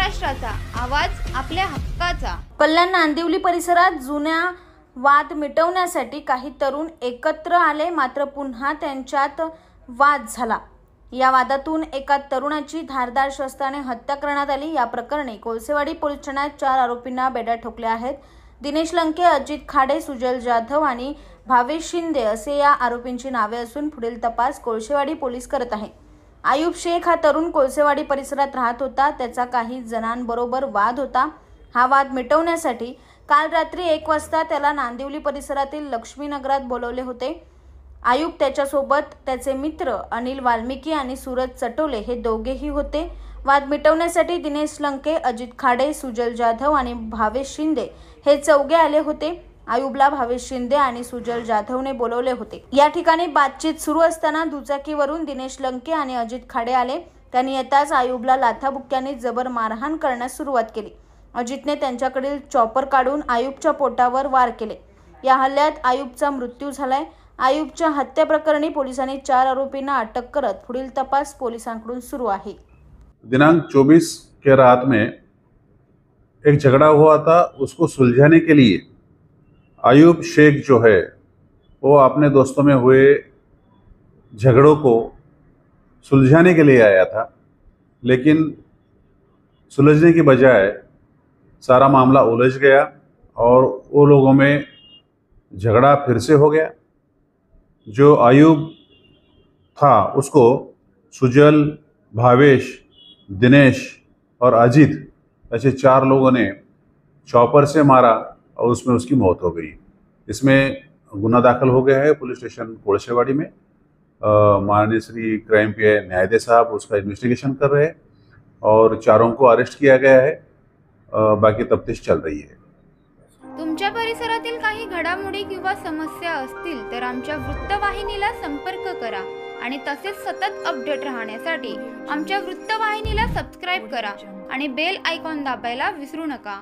महाराष्ट्राचा आवाज, आपल्या हक्काचा। कल्याण नांदिवली परिसरात जुन्या वाद मिटवण्यासाठी काही तरुण एकत्र आले, मात्र पुन्हा त्यांच्यात वाद झाला। या वादातून एका तरुणाची धारदार शस्त्राने हत्या करण्यात आली। या प्रकरणी कोळसेवाडी पोलीस ठाण्यात 4 आरोपींना बेड्या ठोकल्या आहेत। दिनेश लंके, अजित खाडे, सुजल जाधव आणि भावेश शिंदे असे या आरोपींची नावे असून पुढील तपास कोळसेवाडी पोलीस करत आहे। आयुब शेख हा तरुण कोळसेवाडी परिसरात राहत होता। त्याचा काही जणांबरोबर वाद होता। हा वाद मिटवण्यासाठी काल रात्री 1 वाजता त्याला नांदिवली परिसरातील लक्ष्मीनगरात बोलवले होते। आयुब, त्याच्यासोबत त्याचे मित्र अनिल वाल्मिकी आणि सूरज चटोले हे दोघेही होते। वाद मिटवण्यासाठी दिनेश लंके, अजित खाडे, सुजल जाधव आणि भावेश शिंदे हे चौघे आले होते। आयुबला भावेश शिंदे आणि सुजल जाधवने बोलवले होते। या ठिकाणी बातचीत सुरू असताना दुचाकीवरून दिनेश लंके आणि अजित खाडे आले। त्यांनी येताच आयुबला लाथाबुक्क्यांनी जबर मारहाण करण्यास सुरुवात केली। अजितने त्यांच्याकडील चॉपर काढून आयुबच्या पोटावर वार केले। या हल्ल्यात आयुबचा मृत्यू झालाय। आयुबच्या हत्येप्रकरणी पोलिसांनी 4 आरोपींना अटक करत पुढील तपास पोलिसांकडून सुरू आहे। दिनांक 24 के रात में एक झगड़ा हुआ था। उसको सुलझाने के लिए आयुब शेख जो है वो अपने दोस्तों में हुए झगड़ों को सुलझाने के लिए आया था, लेकिन सुलझने की बजाय सारा मामला उलझ गया और वो लोगों में झगड़ा फिर से हो गया। जो आयुब था उसको सुजल, भावेश, दिनेश और अजित ऐसे 4 लोगों ने चॉपर से मारा और उसमें उसकी मौत हो गई। इसमें गुना दाखिल हो गया है पुलिस स्टेशन कोळसेवाड़ी में। माननीय श्री क्राइम पीआई न्यायाधीश साहब उसका इन्वेस्टिगेशन कर रहे हैं और 4 को अरेस्ट किया गया है। बाकी तफ्तीश चल रही है। तुमच्या परिसरातील काही घडामोडी किंवा समस्या असतील तर आमच्या वृत्तवाहिनीला संपर्क करा आणि तसेच सतत अपडेट राहण्यासाठी आमच्या वृत्तवाहिनीला सबस्क्राइब करा आणि बेल आयकॉन दाबायला विसरू नका।